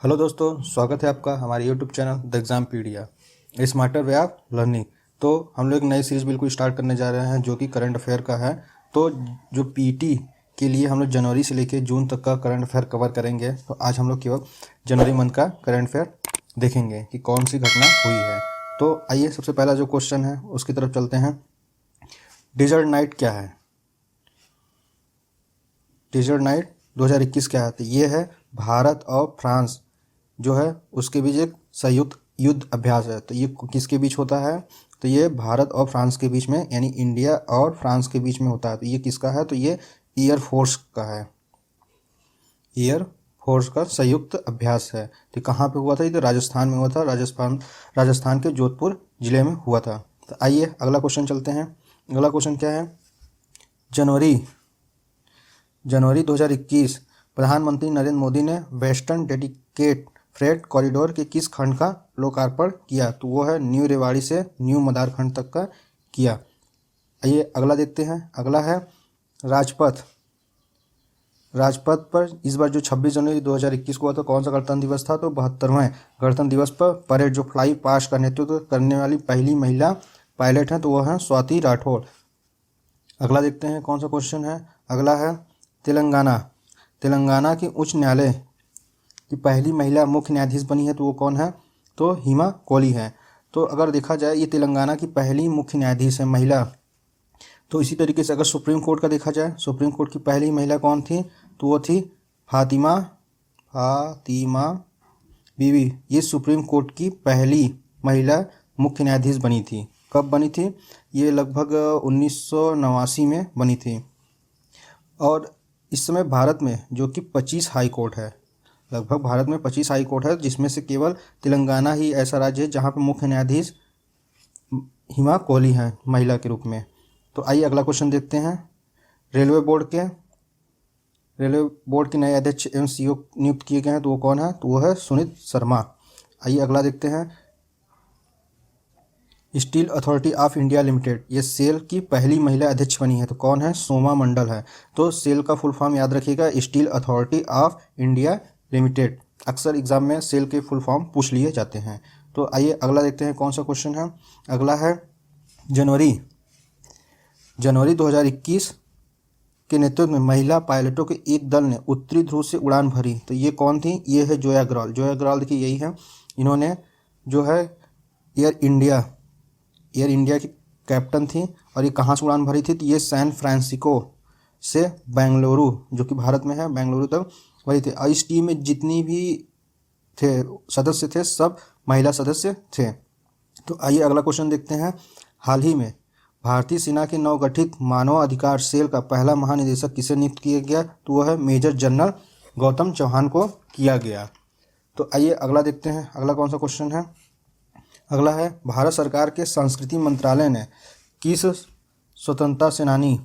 Hello दोस्तों, स्वागत है आपका हमारे YouTube channel the Exampedia smarter way of learning. तो हम लोग एक नई सीरीज़ बिल्कुल स्टार्ट करने जा रहे हैं जो कि करंट अफेयर का है। तो जो पीटी के लिए हम लोग जनवरी से लेकर जून तक का करंट अफेयर कवर करेंगे। तो आज हम लोग केवल जनवरी मंथ का करंट अफेयर देखेंगे कि कौन सी घटना हुई है। तो आइए सबसे पहला जो क्वेश्चन है उसकी तरफ चलते हैं। डेजर्ट नाइट क्या है? डेजर्ट नाइट 2021 क्या है? तो ये है भारत और फ्रांस जो है उसके बीच एक संयुक्त युद्ध अभ्यास है। तो ये किसके बीच होता है? तो ये भारत और फ्रांस के बीच में, यानी इंडिया और फ्रांस के बीच में होता है। तो ये किसका है? तो ये एयर फोर्स का है, एयर फोर्स का संयुक्त अभ्यास है। तो कहाँ पे हुआ था? ये तो राजस्थान में हुआ था। राजस्थान के जोधपुर जिले में हुआ था। तो आइए अगला क्वेश्चन चलते हैं। अगला क्वेश्चन क्या है? जनवरी 2021 प्रधानमंत्री नरेंद्र मोदी ने वेस्टर्न डेडिकेट फ्रेट कॉरिडोर के किस खंड का लोकार्पण किया? तो वो है न्यू रेवाड़ी से न्यू मदारखंड तक का किया। आइए अगला देखते हैं। अगला है राजपथ। राजपथ पर इस बार जो 26 जनवरी 2021 को हुआ था, कौन सा गणतंत्र दिवस था? तो 72वें गणतंत्र दिवस पर परेड जो फ्लाई पास्ट का नेतृत्व करने वाली पहली महिला पायलट हैं तो वह है स्वाति राठौड़। अगला देखते हैं कौन सा क्वेश्चन है। अगला है तेलंगाना की उच्च न्यायालय की पहली महिला मुख्य न्यायाधीश बनी है तो वो कौन है? तो हिमा कोहली है। तो अगर देखा जाए ये तेलंगाना की पहली मुख्य न्यायाधीश है महिला। तो इसी तरीके से अगर सुप्रीम कोर्ट का देखा जाए, सुप्रीम कोर्ट की पहली महिला कौन थी? तो वो थी फातिमा बीवी। ये सुप्रीम कोर्ट की पहली महिला मुख्य न्यायाधीश बनी थी। कब बनी थी? ये लगभग 1989 में बनी थी। और इस समय भारत में जो कि 25 हाई कोर्ट है, लगभग भारत में 25 हाई कोर्ट है, जिसमें से केवल तेलंगाना ही ऐसा राज्य है जहाँ पर मुख्य न्यायाधीश हिमा कोहली हैं महिला के रूप में। तो आइए अगला क्वेश्चन देखते हैं। रेलवे बोर्ड के नए अध्यक्ष एवं सीईओ नियुक्त किए गए हैं तो वो कौन है? तो वो है सुनीत शर्मा। आइए अगला देखते हैं। Steel authority of India limited, ये सेल की पहली महिला अध्यक्ष बनी है तो कौन है? सोमा मंडल है। तो सेल का फुल फॉर्म याद रखिएगा, steel authority of India limited. अक्सर एग्जाम में सेल के फुल फॉर्म पूछ लिए जाते हैं। तो आइए अगला देखते हैं कौन सा क्वेश्चन है। अगला है जनवरी 2021 के नेतृत्व में महिला पायलटों के एक दल ने उत्तरी ध्रुव से उड़ान भरी। तो ये कौन थी? ये है जोया अग्रवाल। जोया अग्रवाल देखिए यही है। इन्होंने जो है एयर इंडिया की कैप्टन थी। और ये कहाँ से उड़ान भरी थी? तो ये सैन फ्रांसिस्को से बेंगलुरु, जो कि भारत में है, बेंगलुरु तक वही थे। और इस टीम में जितनी भी सदस्य थे सब महिला सदस्य थे। तो आइए अगला क्वेश्चन देखते हैं। हाल ही में भारतीय सेना के नवगठित मानव अधिकार सेल का पहला महानिदेशक किसे नियुक्त किया गया? तो वह है मेजर जनरल गौतम चौहान को किया गया। तो आइए अगला देखते हैं। अगला कौन सा क्वेश्चन है? अगला है भारत सरकार के संस्कृति मंत्रालय ने किस स्वतंत्रता सेनानी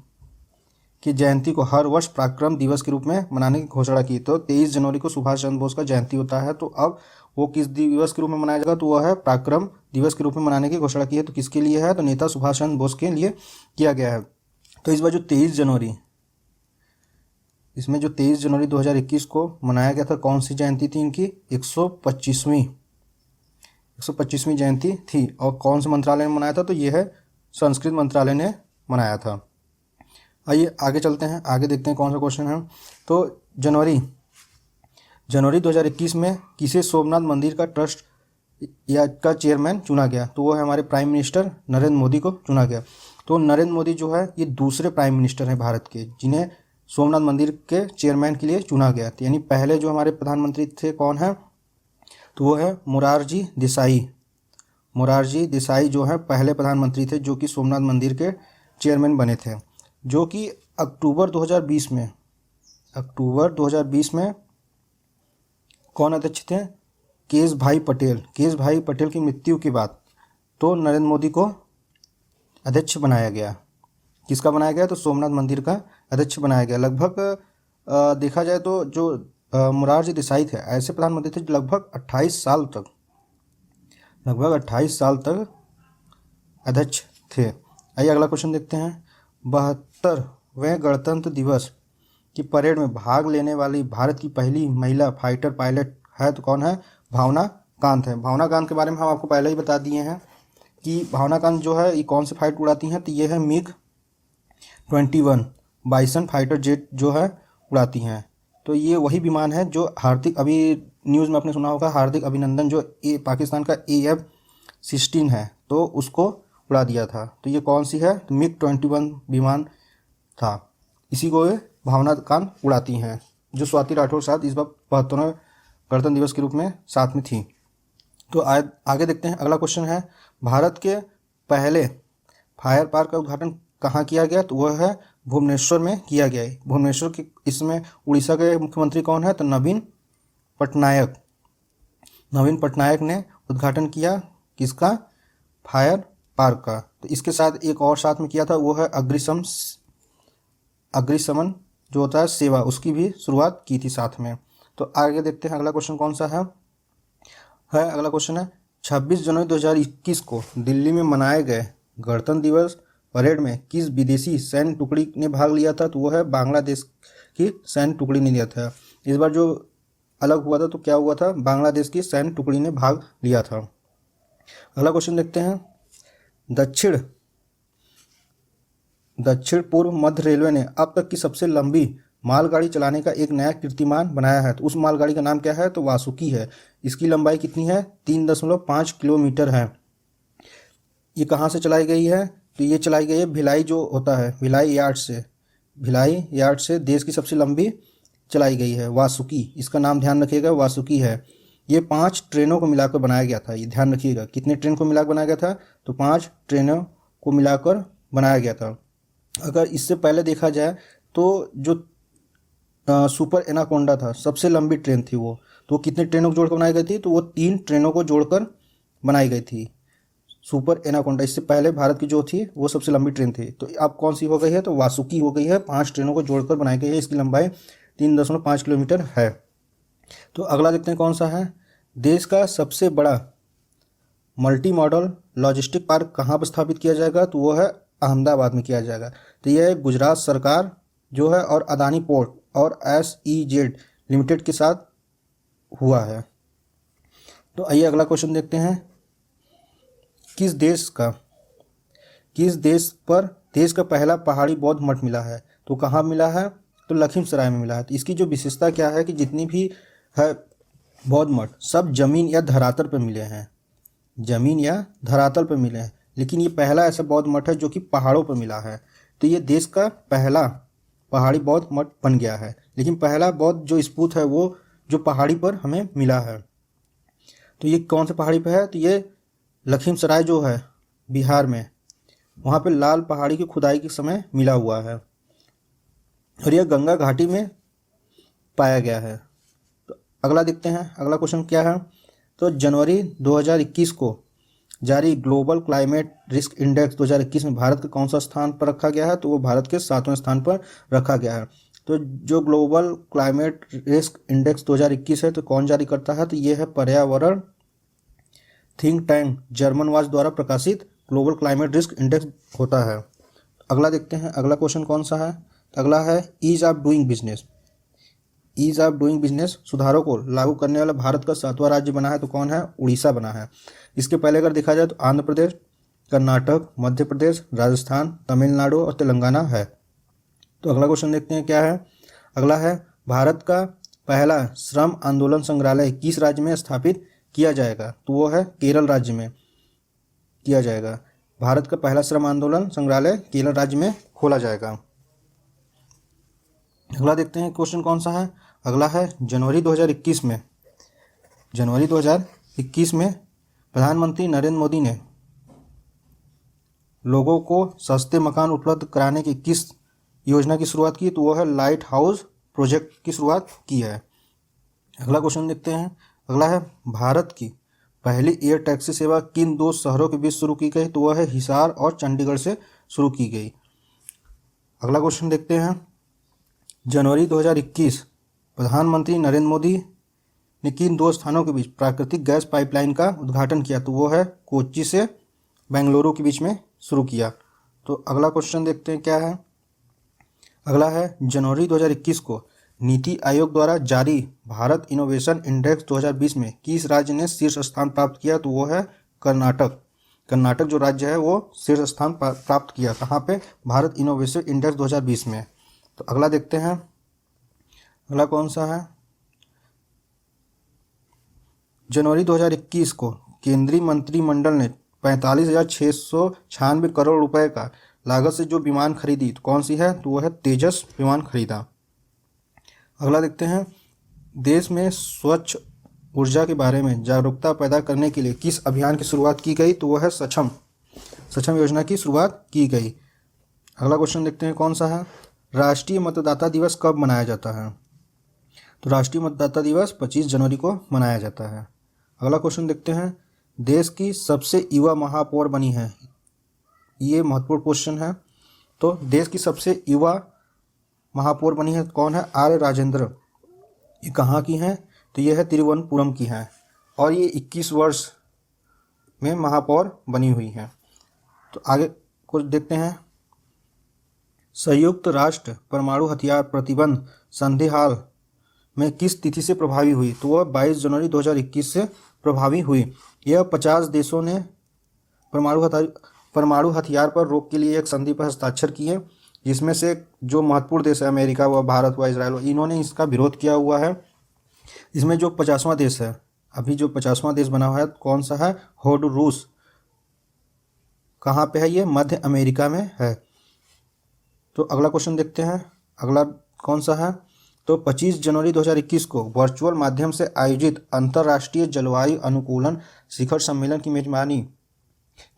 की जयंती को हर वर्ष पराक्रम दिवस के रूप में मनाने की घोषणा की? तो 23 जनवरी को सुभाष चंद्र बोस का जयंती होता है। तो अब वो किस दिवस के रूप में मनाया जाएगा? तो वह है पराक्रम दिवस के रूप में मनाने की घोषणा की है। तो किसके लिए है? तो नेता सुभाष चंद्र बोस के लिए किया गया है। तो इस बार जो 23 जनवरी 2021 को मनाया गया था, कौन सी जयंती थी इनकी? 125वीं जयंती थी। और कौन से मंत्रालय ने मनाया था? तो ये है संस्कृत मंत्रालय ने मनाया था। आइए आगे चलते हैं, आगे देखते हैं कौन सा क्वेश्चन है। तो जनवरी 2021 में किसे सोमनाथ मंदिर का ट्रस्ट या का चेयरमैन चुना गया? तो वो है हमारे प्राइम मिनिस्टर नरेंद्र मोदी को चुना गया। तो नरेंद्र मोदी जो है ये दूसरे प्राइम मिनिस्टर हैं भारत के जिन्हें सोमनाथ मंदिर के चेयरमैन के लिए चुना गया। यानी पहले जो हमारे प्रधानमंत्री थे कौन है? तो वो है मोरारजी देसाई जो है पहले प्रधानमंत्री थे जो कि सोमनाथ मंदिर के चेयरमैन बने थे, जो कि अक्टूबर 2020 में कौन अध्यक्ष थे? केश भाई पटेल की मृत्यु के बाद तो नरेंद्र मोदी को अध्यक्ष बनाया गया। किसका बनाया गया? तो सोमनाथ मंदिर का अध्यक्ष बनाया गया। लगभग देखा जाए तो जो मोरारजी देसाई थे ऐसे प्रधानमंत्री थे जो लगभग 28 साल तक अध्यक्ष थे। आइए अगला क्वेश्चन देखते हैं। 72वें गणतंत्र दिवस की परेड में भाग लेने वाली भारत की पहली महिला फाइटर पायलट है तो कौन है? भावना कांत है। भावना कांत के बारे में हम आपको पहले ही बता दिए हैं कि भावना कांत जो है ये कौन से फाइट उड़ाती हैं, तो ये है मिग 21 बाइसन फाइटर जेट जो है उड़ाती हैं। तो ये वही विमान है जो हार्दिक, अभी न्यूज़ में आपने सुना होगा, हार्दिक अभिनंदन जो पाकिस्तान का AF-16 है तो उसको उड़ा दिया था। तो ये कौन सी है? तो मिग 21 विमान था, इसी को ये भावना कांत उड़ाती हैं, जो स्वाति राठौर साथ इस बार 75वें गणतंत्र दिवस के रूप में साथ में थी। तो आगे देखते हैं। अगला क्वेश्चन है, भारत के पहले फायर पार्क का उद्घाटन कहाँ किया गया? तो वह है भुवनेश्वर में किया गया है। भुवनेश्वर के, इसमें उड़ीसा के मुख्यमंत्री कौन है? तो नवीन पटनायक। नवीन पटनायक ने उद्घाटन किया किसका? फायर पार्क का। तो इसके साथ एक और साथ में किया था, वो है अग्निशमन जो होता है सेवा, उसकी भी शुरुआत की थी साथ में। तो आगे देखते हैं अगला क्वेश्चन कौन सा है। अगला क्वेश्चन है, 26 जनवरी 2021 को दिल्ली में मनाए गए गणतंत्र दिवस परेड में किस विदेशी सैन्य टुकड़ी ने भाग लिया था? तो वो है बांग्लादेश की सैन्य टुकड़ी ने लिया था। इस बार जो अलग हुआ था तो क्या हुआ था? बांग्लादेश की सैन्य टुकड़ी ने भाग लिया था। अगला क्वेश्चन देखते हैं, दक्षिण पूर्व मध्य रेलवे ने अब तक की सबसे लंबी मालगाड़ी चलाने का एक नया कीर्तिमान बनाया है। तो उस मालगाड़ी का नाम क्या है? तो वासुकी है। इसकी लंबाई कितनी है? 3.5 किलोमीटर है। ये कहाँ से चलाई गई है? तो ये चलाई गई है भिलाई जो होता है, भिलाई यार्ड से देश की सबसे लंबी चलाई गई है वासुकी। इसका नाम ध्यान रखिएगा, वासुकी है। ये 5 ट्रेनों को मिलाकर बनाया गया था, ये ध्यान रखिएगा। कितने ट्रेन को मिलाकर बनाया गया था? तो 5 ट्रेनों को मिलाकर बनाया गया था। अगर इससे पहले देखा जाए तो जो सुपर एनाकोंडा था, सबसे लंबी ट्रेन थी वो, तो कितने ट्रेनों को जोड़कर बनाई गई थी? तो वो 3 ट्रेनों को जोड़कर बनाई गई थी सुपर एनाकोंडा। इससे पहले भारत की जो थी वो सबसे लंबी ट्रेन थी। तो अब कौन सी हो गई है? तो वासुकी हो गई है। 5 ट्रेनों को जोड़कर बनाई गई है, इसकी लंबाई 3.5 किलोमीटर है। तो अगला देखते हैं कौन सा है। देश का सबसे बड़ा मल्टी मॉडल लॉजिस्टिक पार्क कहाँ पर स्थापित किया जाएगा? तो वो है अहमदाबाद में किया जाएगा। तो यह गुजरात सरकार जो है और अदानी पोर्ट और SEZ लिमिटेड के साथ हुआ है। तो आइए अगला क्वेश्चन देखते हैं, किस देश का पहला पहाड़ी बौद्ध मठ मिला है? तो कहाँ मिला है? तो लखीमसराय में मिला है। तो इसकी जो विशेषता क्या है कि जितनी भी है बौद्ध मठ सब जमीन या धरातल पर मिले हैं, लेकिन ये पहला ऐसा बौद्ध मठ है जो कि पहाड़ों पर मिला है। तो ये देश का पहला पहाड़ी बौद्ध मठ बन गया है, लेकिन पहला बौद्ध जो स्तूप है वो जो पहाड़ी पर हमें मिला है। तो ये कौन से पहाड़ी पर है? तो ये लखीमसराय जो है बिहार में, वहाँ पे लाल पहाड़ी की खुदाई के समय मिला हुआ है और यह गंगा घाटी में पाया गया है। तो अगला देखते हैं, अगला क्वेश्चन क्या है। तो जनवरी 2021 को जारी ग्लोबल क्लाइमेट रिस्क इंडेक्स 2021 में भारत का कौन सा स्थान पर रखा गया है? तो वो भारत के 7वें स्थान पर रखा गया है। तो जो ग्लोबल क्लाइमेट रिस्क इंडेक्स 2021 है तो कौन जारी करता है? तो ये है पर्यावरण थिंक टैंक जर्मन वाच द्वारा प्रकाशित ग्लोबल क्लाइमेट रिस्क इंडेक्स होता है। अगला देखते हैं, अगला क्वेश्चन कौन सा है। अगला है ईज ऑफ डूइंग बिजनेस सुधारों को लागू करने वाला भारत का 7वां राज्य बना है। तो कौन है? उड़ीसा बना है। इसके पहले अगर देखा जाए तो आंध्र प्रदेश, कर्नाटक, मध्य प्रदेश, राजस्थान, तमिलनाडु और तेलंगाना है। तो अगला क्वेश्चन देखते हैं क्या है। अगला है, भारत का पहला श्रम आंदोलन संग्रहालय किस राज्य में स्थापित किया जाएगा? तो वो है केरल राज्य में किया जाएगा। भारत का पहला श्रम आंदोलन संग्रहालय केरल राज्य में खोला जाएगा। अगला देखते हैं क्वेश्चन कौन सा है। अगला है, जनवरी 2021 में प्रधानमंत्री नरेंद्र मोदी ने लोगों को सस्ते मकान उपलब्ध कराने की किस योजना की शुरुआत की? तो वो है लाइट हाउस प्रोजेक्ट की शुरुआत की है। अगला क्वेश्चन देखते हैं। अगला है, भारत की पहली एयर टैक्सी सेवा किन 2 शहरों के बीच शुरू की गई? तो वह है हिसार और चंडीगढ़ से शुरू की गई। अगला क्वेश्चन देखते हैं, जनवरी 2021 प्रधानमंत्री नरेंद्र मोदी ने किन 2 स्थानों के बीच प्राकृतिक गैस पाइपलाइन का उद्घाटन किया? तो वो है कोच्चि से बेंगलुरु के बीच में शुरू किया। तो अगला क्वेश्चन देखते हैं क्या है। अगला है, जनवरी 2021 को नीति आयोग द्वारा जारी भारत इनोवेशन इंडेक्स 2020 में किस राज्य ने शीर्ष स्थान प्राप्त किया? तो वो है कर्नाटक। कर्नाटक जो राज्य है वो शीर्ष स्थान प्राप्त किया। कहाँ पे? भारत इनोवेशन इंडेक्स 2020 में। तो अगला देखते हैं, अगला कौन सा है? जनवरी 2021 को केंद्रीय मंत्रिमंडल ने 45,696 करोड़ रुपए का लागत से जो विमान खरीदी तो कौन सी है? तो वो है तेजस विमान खरीदा। अगला देखते हैं, देश में स्वच्छ ऊर्जा के बारे में जागरूकता पैदा करने के लिए किस अभियान की शुरुआत की गई? तो वो है सक्षम योजना की शुरुआत की गई। अगला क्वेश्चन देखते हैं, कौन सा है? राष्ट्रीय मतदाता दिवस कब मनाया जाता है? तो राष्ट्रीय मतदाता दिवस 25 जनवरी को मनाया जाता है। अगला क्वेश्चन देखते हैं, देश की सबसे युवा महापौर बनी है। ये महत्वपूर्ण क्वेश्चन है। तो देश की सबसे युवा महापौर बनी है कौन है? आर राजेंद्र। ये कहाँ की हैं? तो ये है तिरुवनंतपुरम की हैं और ये 21 वर्ष में महापौर बनी हुई हैं। तो आगे कुछ देखते हैं, संयुक्त राष्ट्र परमाणु हथियार प्रतिबंध संधि हाल में किस तिथि से प्रभावी हुई? तो वह 22 जनवरी 2021 से प्रभावी हुई। यह 50 देशों ने परमाणु हथियार पर रोक के लिए एक संधि पर हस्ताक्षर किए, जिसमें से जो महत्वपूर्ण देश है अमेरिका व भारत व इजराइल, इन्होंने इसका विरोध किया हुआ है। इसमें जो 50वां देश है, अभी जो 50वां देश बना हुआ है कौन सा है? होंडुरास। कहाँ पे है ये? मध्य अमेरिका में है। तो अगला क्वेश्चन देखते हैं, अगला कौन सा है? तो 25 जनवरी 2021 को वर्चुअल माध्यम से आयोजित अंतर्राष्ट्रीय जलवायु अनुकूलन शिखर सम्मेलन की मेजबानी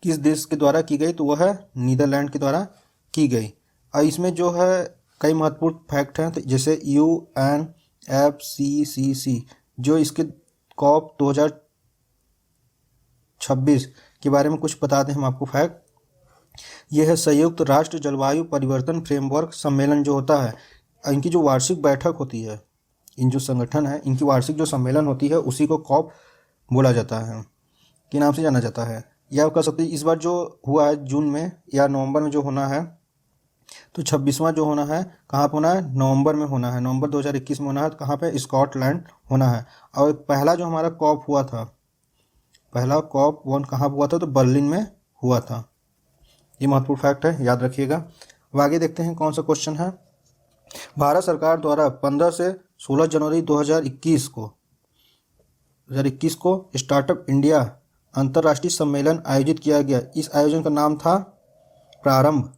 किस देश के द्वारा की गई? तो वह है नीदरलैंड के द्वारा की गई। और इसमें जो है कई महत्वपूर्ण फैक्ट हैं, तो जैसे UNFCCC जो इसके COP 2026 के बारे में कुछ बताते हैं हम आपको फैक्ट। यह है संयुक्त राष्ट्र जलवायु परिवर्तन फ्रेमवर्क सम्मेलन जो होता है, इनकी जो वार्षिक बैठक होती है, इन जो संगठन है इनकी वार्षिक जो सम्मेलन होती है उसी को COP बोला जाता है, के नाम से जाना जाता है। या कह सकते हैं इस बार जो हुआ है जून में या नवंबर में जो होना है, तो 26वां जो होना है कहाँ पे होना है? नवंबर में होना है, नवंबर 2021 में होना है। कहाँ पे? स्कॉटलैंड होना है। और पहला जो हमारा COP हुआ था, पहला COP 1 कहाँ हुआ था? तो बर्लिन में हुआ था। ये महत्वपूर्ण फैक्ट है, याद रखिएगा। अब आगे देखते हैं कौन सा क्वेश्चन है। भारत सरकार द्वारा 15 से 16 जनवरी 2021 को स्टार्टअप इंडिया अंतर्राष्ट्रीय सम्मेलन आयोजित किया गया। इस आयोजन का नाम था प्रारंभ।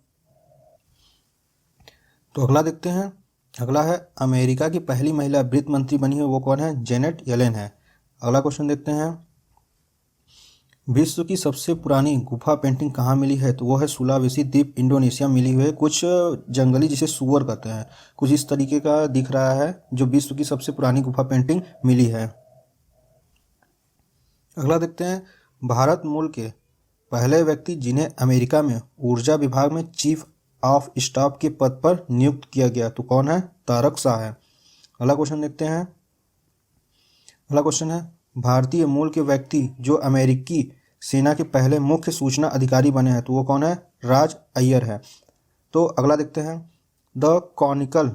तो अगला देखते हैं, अगला है अमेरिका की पहली महिला वित्त मंत्री बनी है, वो कौन है? जेनेट येलेन है। अगला क्वेश्चन देखते हैं, विश्व की सबसे पुरानी गुफा पेंटिंग कहाँ मिली है? तो वो है सुलावेसी द्वीप, इंडोनेशिया मिली हुई है। कुछ जंगली जिसे सुअर कहते हैं, कुछ इस तरीके का दिख रहा है जो विश्व की सबसे पुरानी गुफा पेंटिंग मिली है। अगला देखते हैं, भारत मूल के पहले व्यक्ति जिन्हें अमेरिका में ऊर्जा विभाग में चीफ ऑफ स्टाफ के पद पर नियुक्त किया गया, तो कौन है? तारक शाह है। अगला क्वेश्चन देखते हैं, अगला क्वेश्चन है, भारतीय मूल के व्यक्ति जो अमेरिकी सेना के पहले मुख्य सूचना अधिकारी बने हैं, तो वो कौन है? राज अय्यर है। तो अगला देखते हैं, the Chronicle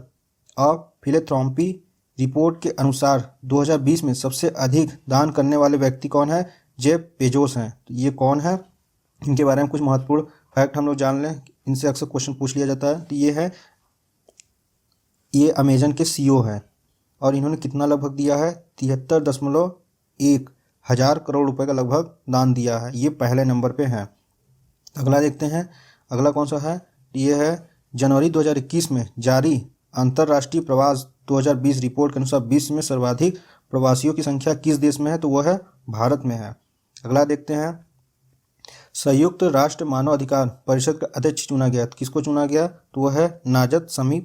of philanthropy report के अनुसार 2020 में सबसे अधिक दान करने वाले व्यक्ति कौन है? जेफ बेजोस हैं। तो ये कौन है? इनके बारे में कुछ महत्वपूर्ण फैक्ट हम लोग जान लें, इनसे अक्सर क्वेश्चन पूछ लिया जाता है। तो ये अमेजन के CEO हैं और इन्होंने कितना लगभग दिया है? 73.1 हज़ार करोड़ रुपए का लगभग दान दिया है। ये पहले नंबर पे हैं। अगला देखते हैं, अगला कौन सा है? ये है जनवरी 2021 में जारी अंतर्राष्ट्रीय प्रवास 2020 रिपोर्ट के अनुसार विश्व में सर्वाधिक प्रवासियों की संख्या किस देश में है? तो वह है भारत में है। अगला देखते हैं, संयुक्त राष्ट्र मानव अधिकार परिषद का अध्यक्ष चुना गया। किसको चुना गया? तो वह है नाजत समीम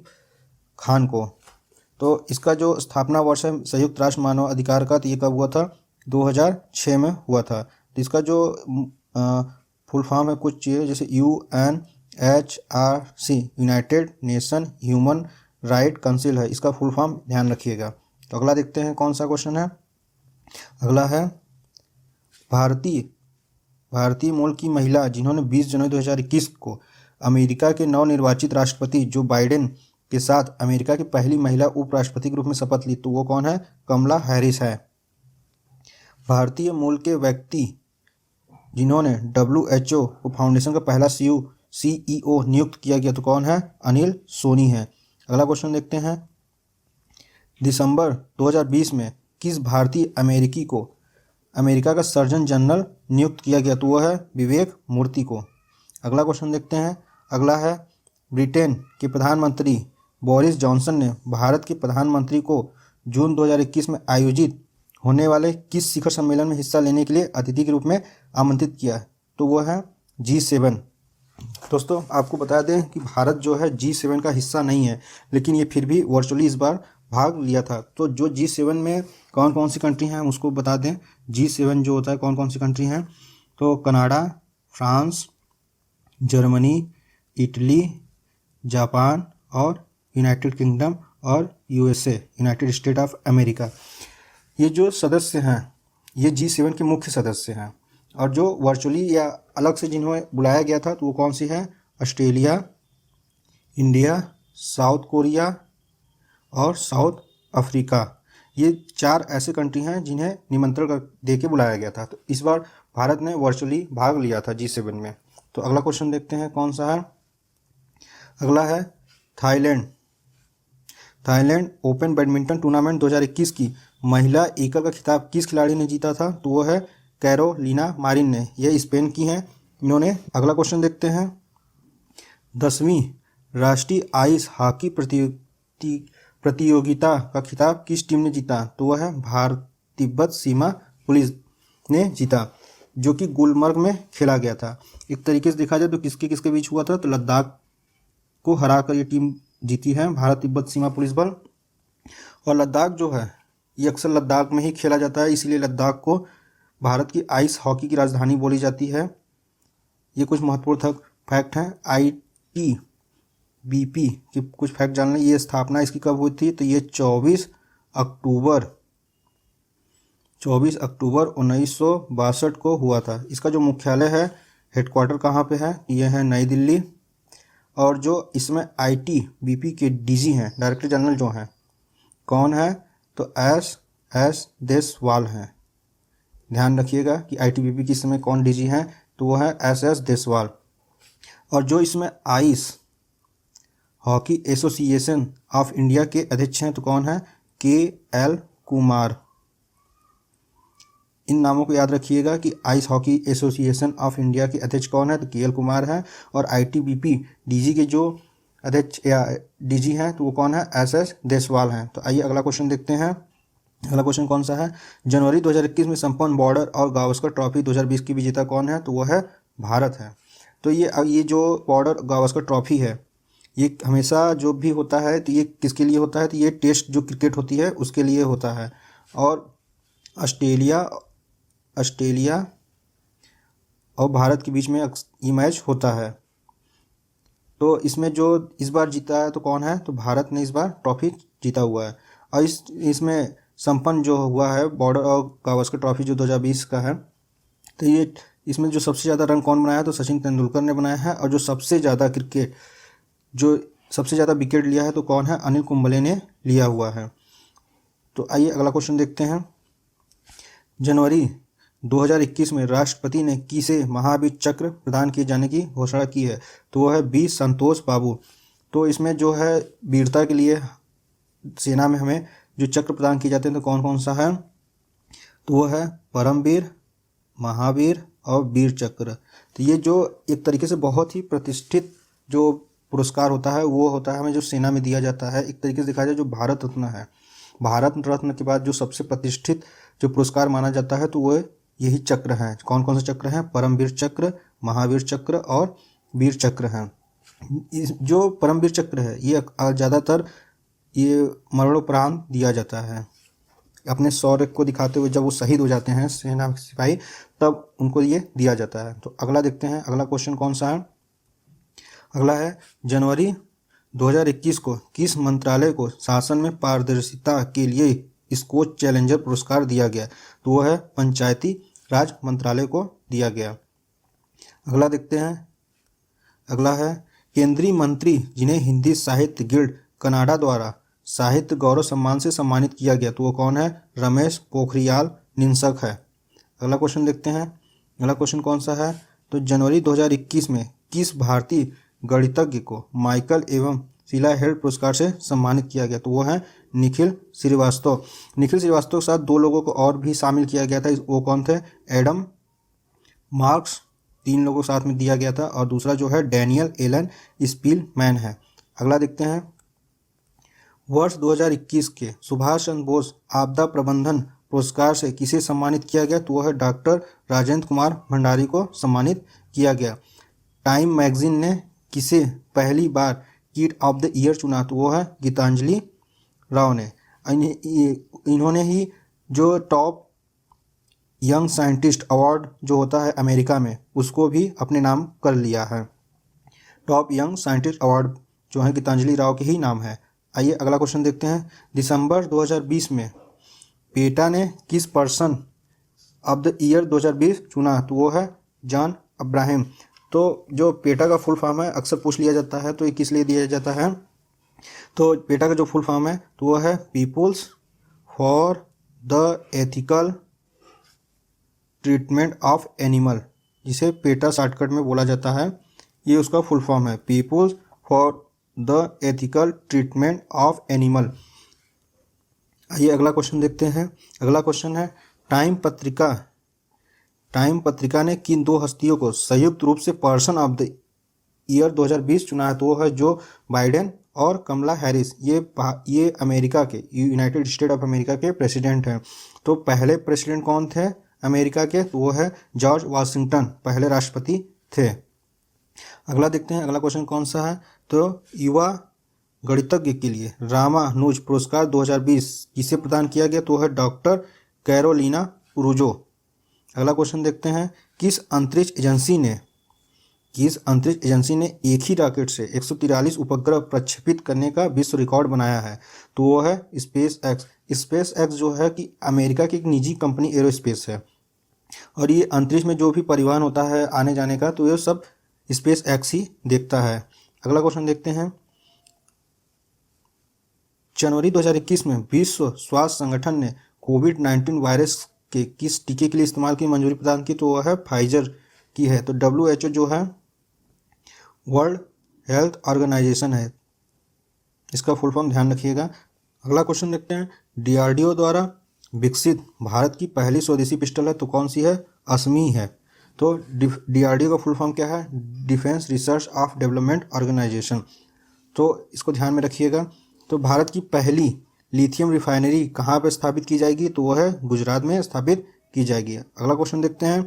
खान को। तो इसका जो स्थापना वर्ष है संयुक्त राष्ट्र मानव अधिकार का, तो ये कब हुआ था? 2006 में हुआ था। तो इसका जो फुल फॉर्म है कुछ चीज़ें जैसे UNHRC United nation human right council है, इसका फुल फॉर्म ध्यान रखिएगा। तो अगला देखते हैं कौन सा क्वेश्चन है। अगला है, भारतीय मूल की महिला जिन्होंने 20 जनवरी 2021 को अमेरिका के नवनिर्वाचित राष्ट्रपति जो बाइडेन के साथ अमेरिका की पहली महिला उपराष्ट्रपति के रूप में शपथ ली, तो वो कौन है? कमला हैरिस है। भारतीय मूल के व्यक्ति जिन्होंने WHO को फाउंडेशन का पहला CEO नियुक्त किया गया, तो कौन है? अनिल सोनी है। अगला क्वेश्चन देखते हैं। दिसंबर 2020 में किस भारतीय अमेरिकी को अमेरिका का सर्जन जनरल नियुक्त किया गया, तो वह है विवेक मूर्ति को। अगला क्वेश्चन देखते हैं। अगला है, ब्रिटेन के प्रधानमंत्री बोरिस जॉनसन ने भारत के प्रधानमंत्री को जून 2021 में आयोजित होने वाले किस शिखर सम्मेलन में हिस्सा लेने के लिए अतिथि के रूप में आमंत्रित किया, तो वह है G7। दोस्तों आपको बता दें कि भारत जो है G7 का हिस्सा नहीं है, लेकिन ये फिर भी वर्चुअली इस बार भाग लिया था। तो जो G7 में कौन कौन सी कंट्री हैं उसको बता दें। G7 जो होता है कौन कौन सी कंट्री हैं, तो Canada, France, Germany, Italy, Japan और यूनाइटेड किंगडम और USA, United state of America. ये जो सदस्य हैं ये G7 के मुख्य सदस्य हैं। और जो वर्चुअली या अलग से जिन्हें बुलाया गया था, तो वो कौन सी है? ऑस्ट्रेलिया, इंडिया, साउथ कोरिया और साउथ अफ्रीका। ये 4 ऐसे कंट्री हैं जिन्हें निमंत्रण दे के बुलाया गया था। तो इस बार भारत ने वर्चुअली भाग लिया था G7 में। तो अगला क्वेश्चन देखते हैं कौन सा है। अगला है थाईलैंड ओपन बैडमिंटन टूर्नामेंट 2021 की महिला एकल का खिताब किस खिलाड़ी ने जीता था, तो वो है कैरोलिना मारिन ने। यह स्पेन की हैं इन्होंने। अगला क्वेश्चन देखते हैं। 10वीं राष्ट्रीय आइस हॉकी प्रतियोगिता का खिताब किस टीम ने जीता, तो वह है भारत तिब्बत सीमा पुलिस ने जीता, जो कि गुलमर्ग में खेला गया था। एक तरीके से देखा जाए तो किसके किसके बीच हुआ था, तो लद्दाख को हराकर ये टीम जीती है, भारत तिब्बत सीमा पुलिस बल। और लद्दाख जो है ये अक्सर लद्दाख में ही खेला जाता है, इसलिए लद्दाख को भारत की आइस हॉकी की राजधानी बोली जाती है। ये कुछ महत्वपूर्ण फैक्ट हैं। ITBP के कुछ फैक्ट जान लें। ये स्थापना इसकी कब हुई थी, तो ये 24 अक्टूबर 1962 को हुआ था। इसका जो मुख्यालय है, हेडक्वार्टर कहाँ पे है, ये है नई दिल्ली। और जो इसमें ITBP के DG हैं, डायरेक्टर जनरल जो हैं, कौन है, तो S देसवाल हैं। ध्यान रखिएगा कि ITBP की इसमें कौन DG हैं, तो वो है S देसवाल। और जो इसमें ice hockey association of India के अध्यक्ष हैं, तो कौन है, KL कुमार। इन नामों को याद रखिएगा कि ice hockey association of India के अध्यक्ष कौन है, तो KL कुमार है। और ITBP DG के जो अध्यक्ष या DG हैं, तो वो कौन है, SS देसवाल हैं। तो आइए अगला क्वेश्चन देखते हैं। अगला क्वेश्चन कौन सा है। जनवरी 2021 में संपन्न बॉर्डर और गावस्कर ट्रॉफी 2020 की विजेता कौन है, तो वो है भारत है। तो ये जो बॉर्डर गावस्कर ट्रॉफी है, ये हमेशा जो भी होता है तो ये किसके लिए होता है, तो ये टेस्ट जो क्रिकेट होती है उसके लिए होता है। और ऑस्ट्रेलिया और भारत के बीच में ये मैच होता है। तो इसमें जो इस बार जीता है तो कौन है, तो भारत ने इस बार ट्रॉफी जीता हुआ है। और इसमें संपन्न जो हुआ है बॉर्डर और गावस्कर ट्रॉफी जो 2020 का है, तो ये इसमें जो सबसे ज़्यादा रन कौन बनाया है, तो सचिन तेंदुलकर ने बनाया है। और जो सबसे ज़्यादा विकेट लिया है, तो कौन है, अनिल कुंबले ने लिया हुआ है। तो आइए अगला क्वेश्चन देखते हैं। जनवरी 2021 में राष्ट्रपति ने किसे महावीर चक्र प्रदान किए जाने की घोषणा की है, तो वह है B संतोष बाबू। तो इसमें जो है वीरता के लिए सेना में हमें जो चक्र प्रदान किए जाते हैं, तो कौन कौन सा है, तो वह है परमवीर, महावीर और वीर चक्र। तो ये जो एक तरीके से बहुत ही प्रतिष्ठित जो पुरस्कार होता है, वो होता है हमें जो सेना में दिया जाता है। एक तरीके से देखा जाए जो भारत रत्न है, भारत रत्न के बाद जो सबसे प्रतिष्ठित जो पुरस्कार माना जाता है, तो वो यही चक्र हैं। कौन कौन से चक्र हैं, परमवीर चक्र, महावीर चक्र और वीर चक्र हैं। जो परमवीर चक्र है ये ज़्यादातर ये मरणोपरांत दिया जाता है, अपने शौर्य को दिखाते हुए। जब वो शहीद हो जाते हैं सेना के सिपाही, तब उनको ये दिया जाता है। तो अगला देखते हैं, अगला क्वेश्चन कौन सा है। अगला है, जनवरी 2021 को किस मंत्रालय को शासन में पारदर्शिता के लिए स्कोच चैलेंजर पुरस्कार दिया गया, तो वह है पंचायती राज मंत्रालय को दिया गया। अगला देखते हैं। अगला है, केंद्रीय मंत्री जिन्हें हिंदी साहित्य गिल्ड कनाडा द्वारा साहित्य गौरव सम्मान से सम्मानित किया गया, तो वो कौन है? रमेश पोखरियाल निशंक है। अगला क्वेश्चन देखते हैं। अगला क्वेश्चन कौन सा है? तो जनवरी 2021 में किस भारतीय गणितज्ञ को माइकल एवं शीला हेल्ड पुरस्कार से सम्मानित किया गया? तो वो है निखिल श्रीवास्तव। निखिल श्रीवास्तव के साथ दो लोगों को और भी शामिल किया गया था। वो कौन थे? एडम मार्क्स, 3 लोगों के साथ में दिया गया था, और दूसरा जो है डैनियल एलन स्पीलमैन है। अगला देखते हैं। वर्ष 2021 के सुभाष चंद्र बोस आपदा प्रबंधन पुरस्कार से किसे सम्मानित किया गया? तो वह है डॉक्टर राजेंद्र कुमार भंडारी को सम्मानित किया गया। टाइम मैगजीन ने किसे पहली बार किड ऑफ द ईयर चुना? तो वो है गीतांजलि राव ने। इन्होंने ही जो टॉप यंग साइंटिस्ट अवार्ड जो होता है अमेरिका में, उसको भी अपने नाम कर लिया है। टॉप यंग साइंटिस्ट अवार्ड जो है गीतांजलि राव के ही नाम है। आइए अगला क्वेश्चन देखते हैं। दिसंबर 2020 में पेटा ने किस पर्सन ऑफ द ईयर 2020 चुना? तो वो है जॉन अब्राहम। तो जो पेटा का फुल फॉर्म है अक्सर पूछ लिया जाता है, तो ये किस लिए दिया जाता है? तो पेटा का जो फुल फॉर्म है तो वो है peoples for the ethical treatment of animal, जिसे पेटा शॉर्टकट में बोला जाता है। ये उसका फुल फॉर्म है, peoples for the ethical treatment of animal. आइए अगला क्वेश्चन देखते हैं। अगला क्वेश्चन है टाइम पत्रिका ने किन 2 हस्तियों को संयुक्त रूप से पर्सन ऑफ द ईयर 2020 चुना है? तो वो है जो बाइडेन और कमला हैरिस। ये अमेरिका के, यूनाइटेड स्टेट ऑफ अमेरिका के प्रेसिडेंट हैं। तो पहले प्रेसिडेंट कौन थे अमेरिका के? तो वो है जॉर्ज वाशिंगटन, पहले राष्ट्रपति थे। अगला देखते हैं। अगला क्वेश्चन कौन सा है? तो युवा गणितज्ञ के लिए रामानुज पुरस्कार 2020 किसे प्रदान किया गया? तो है डॉक्टर कैरोलिना रूजो। अगला क्वेश्चन देखते हैं। किस अंतरिक्ष एजेंसी ने एक ही रॉकेट से 143 उपग्रह प्रक्षेपित करने का विश्व रिकॉर्ड बनाया है? तो वो है स्पेस एक्स। स्पेस एक्स जो है कि अमेरिका की एक निजी कंपनी एरोस्पेस है, और ये अंतरिक्ष में जो भी परिवहन होता है आने जाने का, तो ये सब स्पेस एक्स ही देखता है। अगला क्वेश्चन देखते हैं। जनवरी 2021 में विश्व स्वास्थ्य संगठन ने कोविड-19 वायरस के किस टीके के लिए इस्तेमाल की मंजूरी प्रदान की? तो वह है फाइजर की है। तो WHO जो है वर्ल्ड हेल्थ ऑर्गेनाइजेशन है, इसका फुल फॉर्म ध्यान रखिएगा। अगला क्वेश्चन देखते हैं। DRDO द्वारा विकसित भारत की पहली स्वदेशी पिस्टल है, तो कौन सी है? असमी है। तो DRDO का फुल फॉर्म क्या है? Defence research of development organisation. तो इसको ध्यान में रखिएगा। तो भारत की पहली लिथियम रिफाइनरी कहाँ पर स्थापित की जाएगी? तो वह है गुजरात में स्थापित की जाएगी। अगला क्वेश्चन देखते हैं।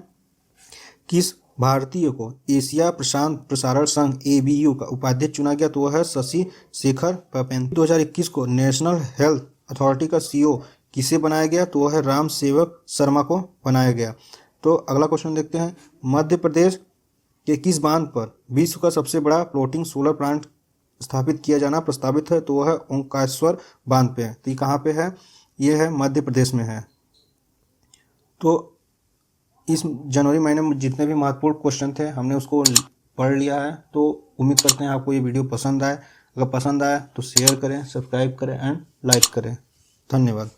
किस भारतीय को एशिया प्रशांत प्रसारण संघ ABU का उपाध्यक्ष चुना गया? तो वह है शशि शेखर वेम्पति। 2021 को नेशनल हेल्थ अथॉरिटी का CEO किसे बनाया गया? तो वह है राम सेवक शर्मा को बनाया गया। तो अगला क्वेश्चन देखते हैं। मध्य प्रदेश के किस बांध पर विश्व का सबसे बड़ा फ्लोटिंग सोलर प्लांट स्थापित किया जाना प्रस्तावित है? तो वह है ओंकारेश्वर बांध पे है। तो ये कहाँ पे है? ये है मध्य प्रदेश में है। तो इस जनवरी महीने में जितने भी महत्वपूर्ण क्वेश्चन थे हमने उसको पढ़ लिया है। तो उम्मीद करते हैं आपको ये वीडियो पसंद आए। अगर पसंद आया तो शेयर करें, सब्सक्राइब करें एंड लाइक करें। धन्यवाद।